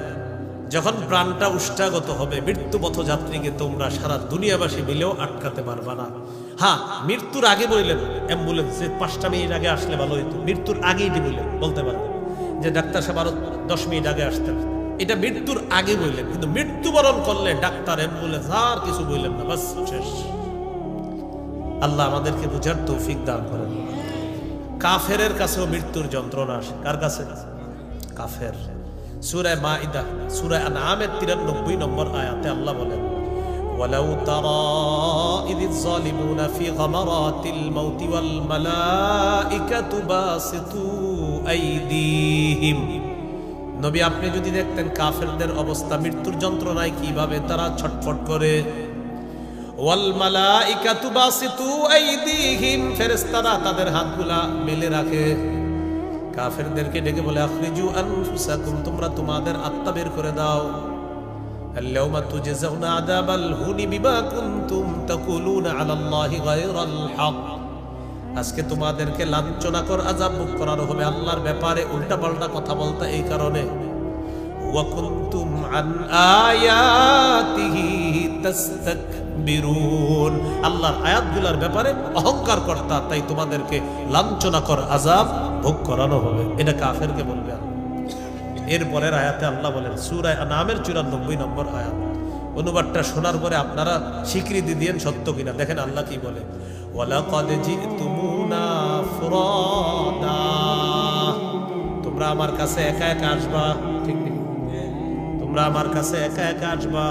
A: যখন প্রাণটা উষ্টাগত হবে, মৃত্যু পথযাত্রীকে তোমরা সারা দুনিয়াবাসী মিলেও আটকাতে পারবা না। হ্যাঁ মৃত্যুর আগে বললেন অ্যাম্বুলেন্সে 5টা মিনিট আগে আসলে ভালো হইতো, মৃত্যুর আগেই বললেন, বলতে পারতেন যে ডাক্তার সাহেব আরো 10 মিনিট আগে আসতেন, এটা মৃত্যুর আগে বললেন। কিন্তু মৃত্যুবরণ করলে ডাক্তার অ্যাম্বুলেন্স আর কিছু বললেন না, বাস শেষ। আল্লাহ আমাদেরকে বুঝার তৌফিক দান করেন। কাফেরের কাছেও মৃত্যুর যন্ত্রণা আসে, কার কাছে? কাফের। সূরা মাইদা সূরা আনআমের 93 নম্বর আয়াতে আল্লাহ বলেন ওয়ালাউ তারা ইযিজ যালিমুনা ফি গামারাতিল মাউতি ওয়াল মালাইকাতু বাসিতু আইদিহিম, নবী আপনি যদি দেখতেন কাফেরদের অবস্থা মৃত্যুর যন্ত্রণায় কিভাবে তারা ছটফট করে, ওয়াল মালাইকাতু বাসিতু আইদিহিম, ফেরেশতারা তাদের হাতগুলা মেলে রাখে, কাফেরদেরকে ডেকে বলে আখরিজু আনফুসাকুম, তোমরা তোমাদের আত্মা বের করে দাও, اليوم تجزون عذاب الهون بما كنتم تقولون على الله غير الحق আজকে তোমাদেরকে লাঞ্ছনাকর আযাব ভোগ করানো হবে আল্লাহর ব্যাপারে উল্টাপাল্টা কথা বলতে এই কারণে ওয়া কুনতুম আন আয়াতিহি তাস্তাকবিরুন আল্লাহর আয়াতগুলোর ব্যাপারে অহংকার করতা তাই তোমাদেরকে লাঞ্ছনাকর আযাব ভোগ করানো হবে এটা কাফেরকে বলবে আল্লাহ এরপরের আয়াতে আল্লাহ বলেন সূরা আনামের 94 নম্বর আয়াত অনুবাদটা শোনার পরে আপনারা স্বীকৃতি দিয়েন সত্য কিনা দেখেন আল্লাহ কি বলে ওয়ালাকাদ জিতুমুনা ফুরাদা তোমরা আমার কাছে একা একা আসবা ঠিক ঠিক তোমরা আমার কাছে একা একা আসবা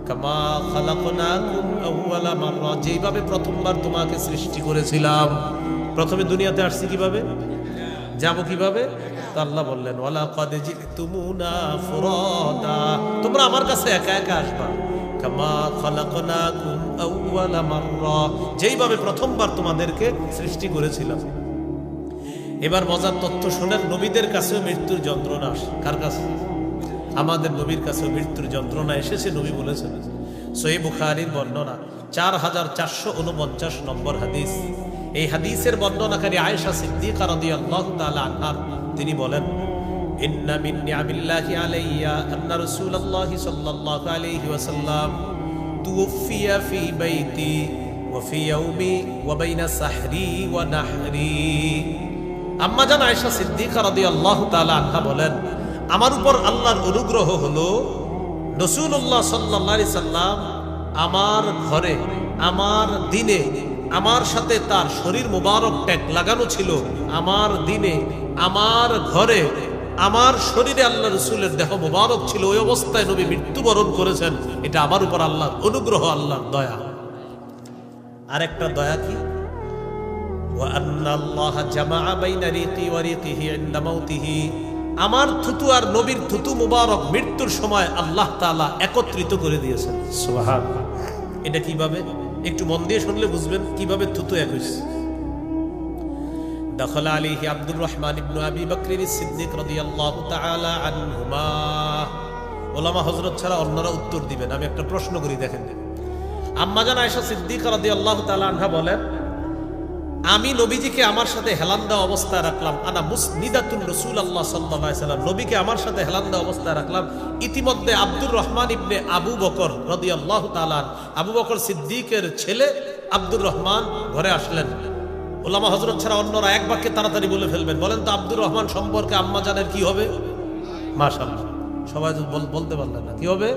A: কামা খালাকনাকুম আউওয়ালা মাররা যেভাবে প্রথমবার তোমাকে সৃষ্টি করেছিলাম প্রথমে দুনিয়াতে আসছি কিভাবে যাব কিভাবে আল্লাহ বললেন ওয়ালাকাদ জিতুমুনা ফুরাদা তোমরা আমার কাছে একা একা আসবা কামা খালাকনাকুম আউওয়ালা মাররা যেইভাবে প্রথমবার তোমাদেরকে সৃষ্টি করেছিলাম এবার মজার তথ্য শুনেন নবীদের কাছেও মৃত্যুর যন্ত্রণা আসে কার কাছে আমাদের নবীর কাছে মৃত্যুর যন্ত্রণা এসেছে নবী বলেছেন সহিহ বুখারীর বর্ণনা 4449 নম্বর হাদিস এই হাদিসের বর্ণনাকারী আয়েশা সিদ্দিকা রাদিয়াল্লাহু তাআলা আনহা তিনি বলেন ইন্না মিন নিআমিল্লাহি আলাইয়া আন্না রাসূলুল্লাহি সাল্লাল্লাহু আলাইহি ওয়াসাল্লাম তুওফিয়া ফি বাইতি ওয়া ফি ইয়াউমি ওয়া বাইনা সাহরি ওয়া নাহরি আম্মা জান আয়েশা সিদ্দিকা রাদিয়াল্লাহু তাআলা আনহা বলেন আমার উপর আল্লাহর অনুগ্রহ হলো রাসূলুল্লাহ সাল্লাল্লাহু আলাইহি সাল্লাম আমার ঘরে আমার দিনে আমার সাথে তার শরীর মুবারক ট্যাগ লাগানো ছিল আমার দিনে আমার ঘরে আমার শরীরে আল্লাহ রাসূলের দেহ মুবারক ছিল ওই অবস্থায় নবী মৃত্যুবরণ করেছেন এটা আমার উপর আল্লাহর অনুগ্রহ আল্লাহর দয়া আরেকটা দয়া কি ওয়া আন্নাল্লাহা জামাআ বাইনা রিকি ওয়া রিকিহি ইনদা মাউতিহি আমার থুতু আর নবীর থুতু মুবারক মৃত্যুর সময় আল্লাহ তাআলা একত্রিত করে দিয়েছেন সুবহানাল্লাহ এটা কিভাবে একটু মন দিয়ে শুনলে বুঝবেন কিভাবে থুতু এক হইছে দাখালা আলাইহি আব্দুর রহমান ইবনে আবি বকর সিদ্দিক রাদিয়াল্লাহু তাআলা আনহুমা উলামা হযরত ছাড়া অন্যরা উত্তর দিবেন আমি একটা প্রশ্ন করি দেখেন আম্মা জান আয়েশা সিদ্দিকা রাদিয়াল্লাহু তাআলা আনহা বলেন আমি নবীজিকে আমার সাথে হেলান দেওয়া অবস্থায় রাখলাম আনা মুসনিদাতুন রাসূলুল্লাহ সাল্লাল্লাহু আলাইহি সাল্লাম নবীকে আমার সাথে হেলান দেওয়া অবস্থায় রাখলাম ইতিমধ্যে আব্দুর রহমান ইবনে আবু বকর রাদিয়াল্লাহু তাআলা আবু বকর সিদ্দিকের ছেলে আব্দুর রহমান ঘরে আসলেন উলামা হযরত ছাড়া অন্যরা এক বাক্যে তাড়াতাড়ি বলে ফেলবেন বলেন তো আব্দুর রহমান সম্পর্কে আম্মা জানের কি হবে মাশাআল্লাহ সবাই বলতে পারলেন না কি হবে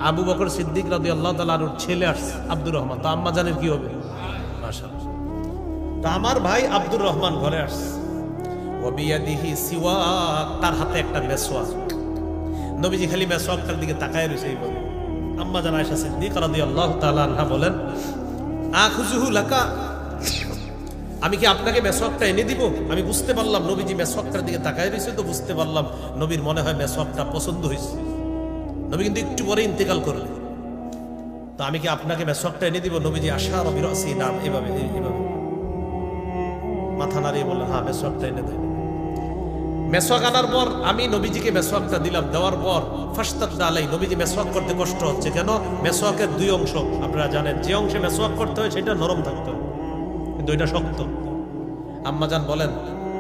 A: আবু বকর সিদ্দিক রাদিয়াল্লাহু তাআলার ছেলে আসছে আব্দুর রহমান তো আম্মা জানের কি হবে মাশাআল্লাহ তো আমার ভাই আব্দুর রহমান ঘরে আসছে ওয়াবিয়াদিহি সিওয়াক তার হাতে একটা মেসওয়াক নবীজি খালি মেসওয়াকটার দিকে তাকায় রইছে এইভাবে আম্মা জান আয়েশা সিদ্দিকা রাদিয়াল্লাহু তাআলা আনহা বলেন আখুযুহু লাকা আমি কি আপনাকে মেসওয়াকটা এনে দিব আমি বুঝতে পারলাম নবীজি মেসওয়াকটার দিকে তাকায় রইছে তো বুঝতে পারলাম নবীর মনে হয় মেসওয়াকটা পছন্দ হইছে নবী কিন্তু একটু পরে ইন্তেকাল করলেন তো আমি কি আপনাকে মেসওয়াকটা এনে দিব নবীজি আশারা বিরাসি নাম এইভাবে মাথা নাড়িয়ে বললেন হ্যাঁ মেসওয়াকটা এনে দেন মেসওয়াক আনার পর আমি নবীজিকে মেসওয়াকটা দিলাম দেওয়ার পর ফাশতাদা আলাই নবীজি মেসওয়াক করতে কষ্ট হচ্ছে কেন মেসওয়াকের দুই অংশ আপনারা জানেন যে অংশে মেসওয়াক করতে হয় সেটা নরম থাকতে হয় কিন্তু এটা শক্ত আম্মা জান বলেন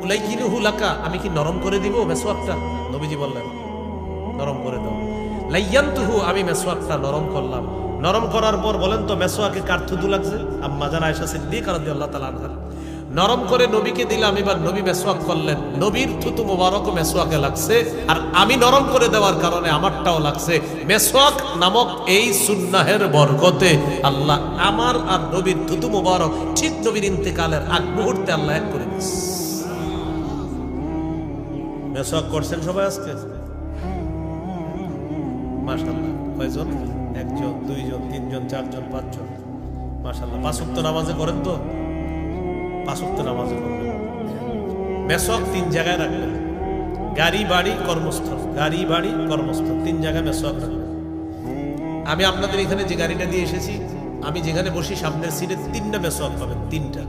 A: উলাইকিনুহু লাকা আমি কি নরম করে দিব মেসওয়াকটা নবীজি বললেন নরম করে দাও লাইয়ানতুহু আমি মেসওয়াকটা নরম করলাম নরম করার পর বলেন তো মেসওয়াকে কার থুতু লাগছে আম্মা জান আয়েশা সিদ্দিকা রাদিয়াল্লাহু তাআলা আনহা নরম করে নবীকে দিলাম এবার নবী মেসওয়াক করলেন নবীর থুতু মোবারক মেসওয়াকে লাগছে আর আমি নরম করে দেওয়ার কারণে আমারটাও লাগছে মেসওয়াক নামক এই সুন্নাহের বরকতে আল্লাহ আমার আর নবীর থুতু মোবারক ঠিক নবীর ইন্তেকালের আগ মুহূর্তে আল্লাহ এক করে দিয়েছে মেসওয়াক করছেন সবাই আজকে মাশাআল্লাহ কয়জন একজন দুইজন তিনজন চারজন পাঁচজন মাশাআল্লাহ পাঁচ ওয়াক্ত নামাজে করেন তো পাঁচ ওয়াক্ত নামাজে করবেন মেসওয়াক তিন জায়গায় রাখবেন গাড়ি বাড়ি কর্মস্থল গাড়ি বাড়ি কর্মস্থল তিন জায়গায় মেসওয়াক রাখবেন আমি আপনাদের এখানে যে গাড়িটা দিয়ে এসেছি আমি যেখানে বসি সামনের সিটে তিনটা মেসওয়াক পাবেন তিনটা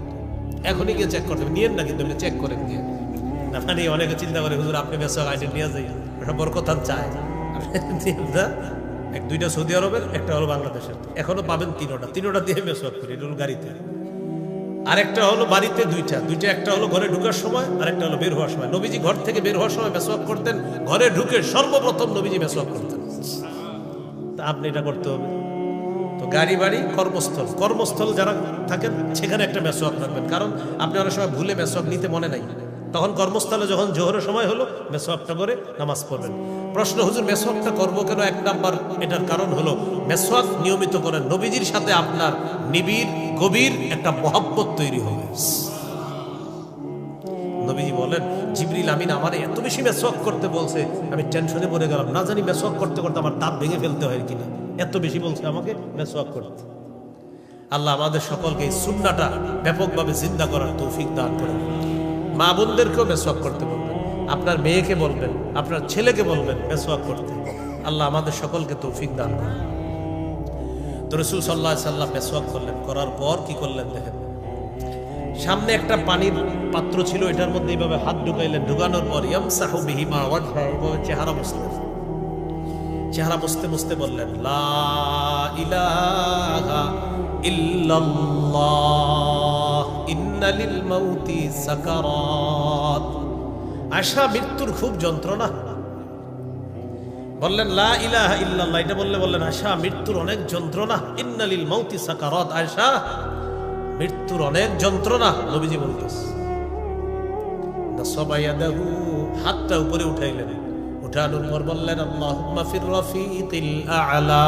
A: এখনই গিয়ে চেক করতে হবে নিয়েন না কিন্তু চেক করেন গিয়ে না মানে অনেকে চিন্তা করে হুজুর আপনি মেসওয়াক আইটেম নিয়ে যাই এটা বরকত চায় এক দুইটা সৌদি আরবের, একটা হলো বাংলাদেশের, এখনো পাবেন তিনোটা দিয়ে মেসওয়াক করি, এটা হলো গাড়িতে। আরেকটা হলো বাড়িতে দুইটা, একটা হলো ঘরে ঢুকার সময়, আর একটা হলো বের হওয়ার সময়। নবীজি ঘর থেকে বের হওয়ার সময় মেসওয়াক করতেন, ঘরে ঢুকে সর্বপ্রথম নবীজি মেসওয়াক করতেন। তা আপনি এটা করতে হবে। তো গাড়ি বাড়ি কর্মস্থল যারা থাকেন সেখানে একটা মেসওয়াক রাখবেন, কারণ আপনি অনেক সময় ভুলে মেসওয়াক নিতে মনে নাই, তখন কর্মস্থলে যখন জোহরের সময় হলো মেসওয়াকটা করে নামাজ পড়বেন। প্রশ্ন, হুজুর মেসওয়াকটা করবো কেন? এক নাম্বার এটার কারণ হলো মেসওয়াক নিয়মিত করেন, নবীজির সাথে আপনার নিবিড় গভীর একটা মহব্বত তৈরি হবে। নবীজি বলেন, জিবরিল আমিন আমার এত বেশি মেসওয়াক করতে বলছে, আমি টেনশনে পড়ে গেলাম, না জানি মেসওয়াক করতে করতে আমার দাঁত ভেঙে ফেলতে হয় কিনা, এত বেশি বলছে আমাকে মেসওয়াক করতে। আল্লাহ আমাদের সকলকে এই সুন্নাহটা ব্যাপকভাবে জিন্দা করার তৌফিক দান করেন। মা বোনদেরকেও মেসওয়াক করতে বলবেন, আপনার মেয়েকে বলবেন, আপনার ছেলেকে বলবেন মেসওয়াক করতে। আল্লাহ আমাদের সকলকে তৌফিক দান করেন। তো রাসূল সাল্লাল্লাহু আলাইহি সাল্লাম মেসওয়াক করলেন, করার পর কি করলেন দেখেন, সামনে একটা পানির পাত্র ছিল, এটার মধ্যে এইভাবে হাত ঢুকাইলেন, ঢুকানোর পর ইয়ামসাহু বিহিমা ওয়াজহাহু, চেহারা মুছতে মুছতে বললেন, লা ইলাহা ইল্লাল্লাহ ইন্না লিল মাউতি সাকারাত। আশা মৃত্যুর খুব যন্ত্রণা। বললেন লা ইলাহা ইল্লাল্লাহ, এটা বললেন আশা মৃত্যুর অনেক যন্ত্রণা, ইন্না লিল মাউতি সাকারাত, আশা মৃত্যুর অনেক যন্ত্রণা। নবীজি বলতেছে, নাসাবা ইয়াদাহু, হাতটা উপরে উঠাইলেন, উঠানোর পর বললেন আল্লাহুম্মা ফির রাফিকিল আ'লা,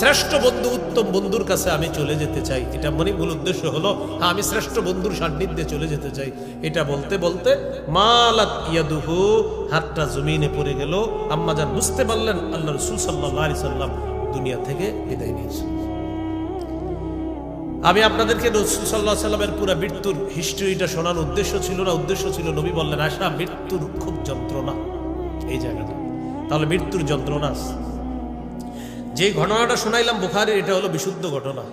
A: শ্রেষ্ঠ বন্ধু উত্তম বন্ধুর কাছে আমি চলে যেতে চাই। এটা মনে মূল উদ্দেশ্য হলো আমি শ্রেষ্ঠ বন্ধুর সান্নিধ্যে চলে যেতে চাই। এটা বলতে বলতে মালাত ইয়াদুহু, হাতটা জমিনে পড়ে গেল। আম্মাজান বুঝতে পারলেন আল্লাহ রাসূল সাল্লাল্লাহু আলাইহি সাল্লাম দুনিয়া থেকে বিদায় নিয়েছেন। আমি আপনাদেরকে রাসূল সাল্লাল্লাহু আলাইহি সাল্লামের পুরো মৃত্যুর হিস্ট্রিটা শোনানোর উদ্দেশ্য ছিল না, উদ্দেশ্য ছিল নবী বললেন আশা মৃত্যুর খুব যন্ত্রণা এই জায়গাটা। তাহলে মৃত্যুর যন্ত্রণা, যে ঘটনাটা শোনাইলাম বুখারীর, এটা হলো বিশুদ্ধ ঘটনা।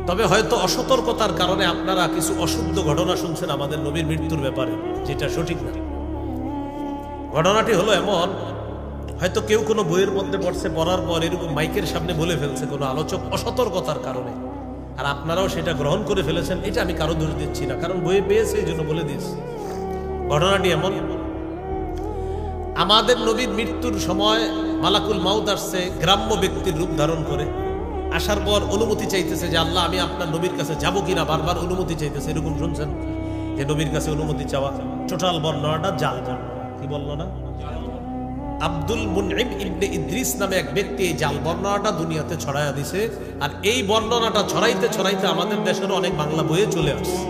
A: তবে হয়তো অসতর্কতার কারণে আপনারা কিছু অশুদ্ধ ঘটনা শুনছেন আমাদের নবীর মৃত্যুর ব্যাপারে, যেটা সঠিক না। ঘটনাটি হলো এমন, হয়তো কেউ কোনো বইয়ের মধ্যে পড়ছে, পড়ার পর এরকম মাইকের সামনে বলে ফেলছে কোনো আলোচক অসতর্কতার কারণে, আর আপনারাও সেটা গ্রহণ করে ফেলেছেন। এটা আমি কারো দোষ দিচ্ছি না, কারণ বইয়ে পেয়েছে এই জন্য বলে দিয়েছি। ঘটনাটি এমন, আমাদের নবীর মৃত্যুর সময় মালাকুল মাউত আসছে গ্রাম্য ব্যক্তির রূপ ধারণ করে। আসার পর অনুমতি চাইতেছে যে আল্লাহ আমি আপনার নবীর কাছে যাবো কিনা, বারবার অনুমতি চাইতেছে। এরকম শুনছেন যে নবীর কাছে অনুমতি চাওয়া? টোটাল বর্ণনাটা জাল বর্ণনা। কি বর্ণনা? আব্দুল মুনঈম ইবনে ইদ্রিস নামে এক ব্যক্তি এই জাল বর্ণনাটা দুনিয়াতে ছড়াইয়া দিছে। আর এই বর্ণনাটা ছড়াইতে ছড়াইতে আমাদের দেশের অনেক বাংলা বইয়ে চলে আসছে।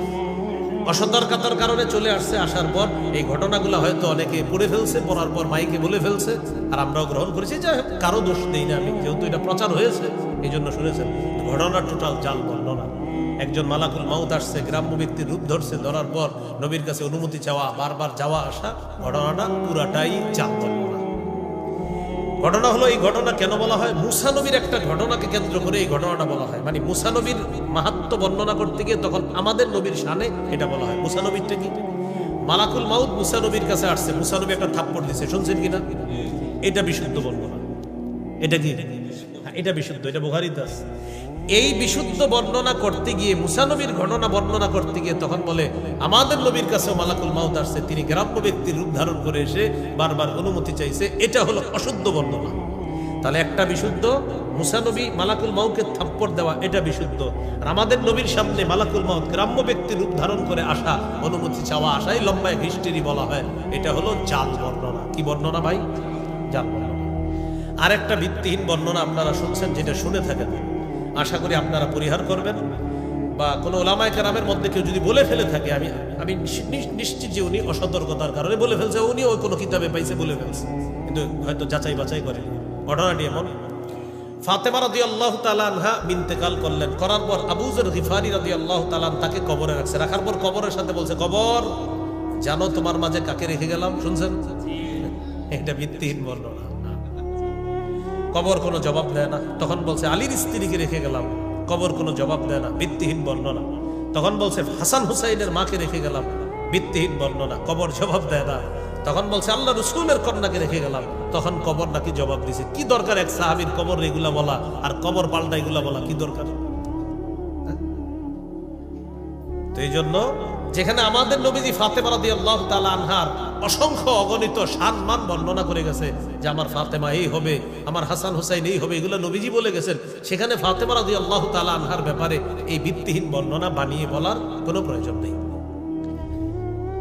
A: অসতর্কতার কারণে চলে আসছে। আসার পর এই ঘটনাগুলো হয়তো অনেকে পড়ে ফেলছে, পড়ার পর মাইকে বলে ফেলছে, আর আমরাও গ্রহণ করেছি। যে কারো দোষ দেই না আমি, যেহেতু এটা প্রচার হয়েছে এই জন্য শুনেছেন। ঘটনা টোটাল জাল বর্ণনা। একজন মালাকুল মাউত আসছে, গ্রাম্য ব্যক্তির রূপ ধরছে, ধরার পর নবীর কাছে অনুমতি চাওয়া, বারবার যাওয়া আসা, ঘটনাটা পুরাটাই জাল বর্ণনা। ঘটনা হলো, এই ঘটনা কেন বলা হয়? মুসা নবীর একটা ঘটনাকে কেন্দ্র করে এই ঘটনাটা বলা হয়। মানে মুসা নবীর মাহাত্ম্য বর্ণনা করতে গিয়ে তখন আমাদের নবীর শানে এটা বলা হয়। মুসা নবীরটা কি? মালাকুল মাউত মুসা নবীর কাছে আসছে, মুসা নবী একটা থাপ্পড় দিছে, শুনছেন কিনা? এটা বিশুদ্ধ বর্ণনা। এটা কি? এটা বিশুদ্ধ, এটা বুখারীতে আছে। এই বিশুদ্ধ বর্ণনা করতে গিয়ে, মুসা নবীর ঘটনা বর্ণনা করতে গিয়ে তখন বলে আমাদের নবীর কাছেও মালাকুল মাউত আসছে, তিনি গ্রাম্য ব্যক্তির রূপ ধারণ করে এসে বারবার অনুমতি চাইছে। এটা হলো অশুদ্ধ বর্ণনা। তাহলে একটা বিশুদ্ধ, মুসা নবী মালাকুল মাউতকে থাপ্পড় দেওয়া, এটা বিশুদ্ধ। আর আমাদের নবীর সামনে মালাকুল মাউত গ্রাম্য ব্যক্তির রূপ ধারণ করে আসা, অনুমতি চাওয়া, আসাই লম্বা হিস্ট্রি বলা হয়। এটা হলো জাল বর্ণনা। কি বর্ণনা ভাই? জাল বর্ণনা। আর একটা ভিত্তিহীন বর্ণনা আপনারা শুনছেন, যেটা শুনে থাকেন, আশা করি আপনারা পরিহার করবেন। বা কোনো ওলামায়ে কেরামের মধ্যে কেউ যদি বলে ফেলে থাকে, আমি নিশ্চিত যে উনি অসতর্কতার কারণে বলে ফেলছে, উনি ওই কোনো কিতাবে পাইছে বলে ফেলছে, কিন্তু হয়তো যাচাই বাছাই করে। ঘটনাটি এমন, ফাতেমা রাদিয়াল্লাহু তাআলা আনহা ইন্তেকাল করলেন। করার পর আবু যর গিফারি রাদিয়াল্লাহু তাআলা তাকে কবরে রাখছে। রাখার পর কবরের সাথে বলছে, কবর জানো তোমার মাঝে কাকে রেখে গেলাম? শুনছেন? এটা ভিত্তিহীন বর্ণনা। কবর কোনো জবাব দেয় না। তখন বলছে আলীর স্ত্রীকে রেখে গেলাম, কবর কোনো জবাব দেয় না, ভিত্তিহীন বর্ণনা। তখন বলছে হাসান হুসাইনের মাকে রেখে গেলাম, ভিত্তিহীন বর্ণনা, কবর জবাব দেয় না। তখন বলছে আল্লাহ রসুলের কন্যাকে রেখে গেলাম। তখন কবর নাকি জবাব দিছে, কি দরকার এক সাহাবীর কবর এগুলা বলা আর কবর পাল্টা এগুলা বলা, কি দরকার? তো এই জন্য যেখানে আমাদের নবীজি ফাতেমা রাদিয়াল্লাহু তাআলা আনহার অসংখ্য অগণিত সম্মান বর্ণনা করে গেছে যে আমার ফাতেমা এই হবে, আমার হাসান হুসাইন এই হবে, এগুলো নবীজি বলে গেছেন, সেখানে ফাতেমা রাদিয়াল্লাহু তাআলা আনহার ব্যাপারে এই ভিত্তিহীন বর্ণনা বানিয়ে বলার কোনো প্রয়োজন নেই।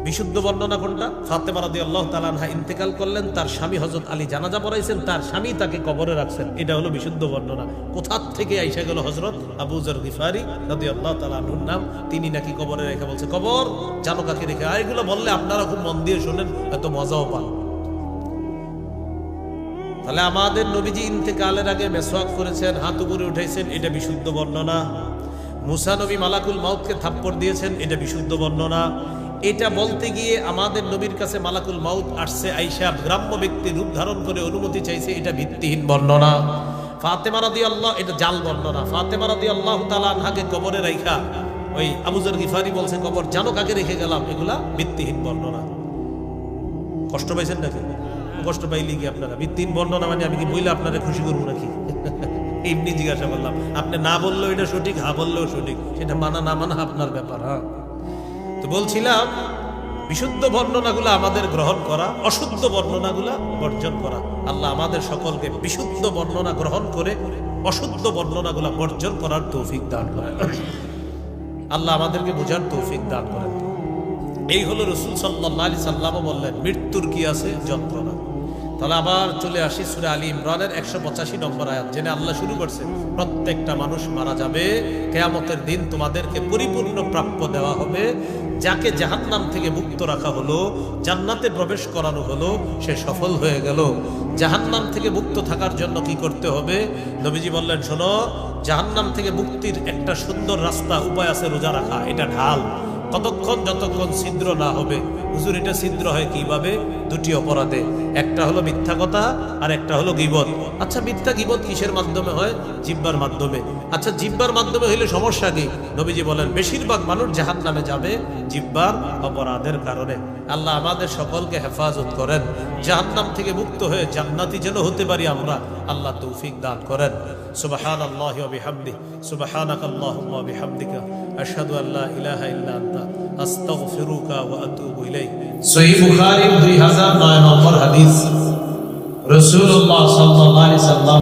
A: বিশুদ্ধ বর্ণনা কোনটা? ফাতেমা রাদিয়াল্লাহু তাআলা আনহা ইন্তেকাল করলেন, তার স্বামী হযরত আলী জানাজা পড়াইছেন, তার স্বামী তাকে কবরে রাখছেন, এটা হলো বিশুদ্ধ বর্ণনা। কোথা থেকে আইসা গেল হযরত আবু যর গিফারি রাদিয়াল্লাহু তাআলা আনহুর নাম, তিনি নাকি কবরে রেখে বলছে কবর জানো কাকে রেখে। আর এগুলো বললে আপনারা খুব মন দিয়ে শোনেন, এত মজাও পান। তাহলে আমাদের নবীজি ইন্তেকালের আগে মেসওয়াক করেছেন, হাত উপরে উঠাইছেন, এটা বিশুদ্ধ বর্ণনা। মুসা নবী মালাকুল মাউতকে থাপ্পড় দিয়েছেন, এটা বিশুদ্ধ বর্ণনা। এটা বলতে গিয়ে আমাদের নবীর কাছে মালাকুল মাউত আসছে, আইসা গ্রাম্য ব্যক্তি রূপ ধারণ করে অনুমতি চাইছে, এটা ভিত্তিহীন বর্ণনা। ফাতেমা রাদিয়াল্লাহু, এটা জাল বর্ণনা। ফাতেমা রাদিয়াল্লাহু তাআলা আনহাকে কবরে রাইখা ওই আবু যর গিফারি বলছে কবর জানো কাকে রেখে গেলাম, এগুলা ভিত্তিহীন বর্ণনা। কষ্ট পাইছেন নাকি? কষ্ট পাইলি কি আপনারা? ভিত্তিহীন বর্ণনা মানে আমি কি বইলে আপনারা খুশি করবো নাকি? এমনি জিজ্ঞাসা করলাম। আপনি না বললেও এটা সঠিক, হা বললেও সঠিক, সেটা মানা না মানা আপনার ব্যাপার। হ্যাঁ, তো বলছিলাম বিশুদ্ধ বর্ণনাগুলো আমাদের গ্রহণ করা, অশুদ্ধ বর্ণনাগুলো বর্জন করা। আল্লাহ আমাদের সকলকে বিশুদ্ধ বর্ণনা গ্রহণ করে অশুদ্ধ বর্ণনাগুলো বর্জন করার তৌফিক দান করেন। আল্লাহ আমাদেরকে বোঝার তৌফিক দান করেন। এই হলো রাসূল সাল্লাল্লাহু আলাইহি সাল্লাম বললেন মৃত্যুর কি আছে? যন্ত্রণা। তাহলে আবার চলে আসি সূরা আলী ইমরানের 185 নম্বর আয়াত, জেনে আল্লাহ শুরু করছেন প্রত্যেকটা মানুষ মারা যাবে, কিয়ামতের দিন তোমাদেরকে পরিপূর্ণ প্রাপ্য দেওয়া হবে। যাকে জাহান্নাম থেকে মুক্ত রাখা হলো, জান্নাতে প্রবেশ করানো হলো, সে সফল হয়ে গেল। জাহান্নাম থেকে মুক্ত থাকার জন্য কি করতে হবে? নবীজি বললেন শোনো, জাহান্নাম থেকে মুক্তির একটা সুন্দর রাস্তা, উপায় আছে, রোজা রাখা। এটা ঢাল, কতক্ষণ যতক্ষণ ছিদ্র না হবে। হুজুর এটা ছিদ্র হয় কিভাবে? দুটি অপরাধে, একটা হলো মিথ্যা কথা আর একটা হলো গীবত। আচ্ছা মিথ্যা গীবত কিসের মাধ্যমে হয়? জিহ্বার মাধ্যমে। আচ্ছা জিহ্বার মাধ্যমে হইলে সমস্যা কি? নবীজি বলেন বেশিরভাগ মানুষ জাহান্নামে যাবে জিহ্বার অপরাধের কারণে। আল্লাহ আমাদের সকলকে হেফাজত করেন, জাহান্নাম থেকে মুক্ত হয়ে জান্নাতি যেন হতে পারি আমরা। আল্লাহ তৌফিক দান করেন। সুবহানাল্লাহি ওয়া বিহামদিহি, সুবহানাকাল্লাহুম্মা ওয়া বিহামদিকা, আশহাদু আল্লা ইলাহা ইল্লা আনতা, আস্তাগফিরুকা ওয়া আতুবু ইলাইক। সহিহ বুখারী 2009 নম্বর হাদিস। রাসূলুল্লাহ সাল্লাল্লাহু আলাইহি সাল্লাম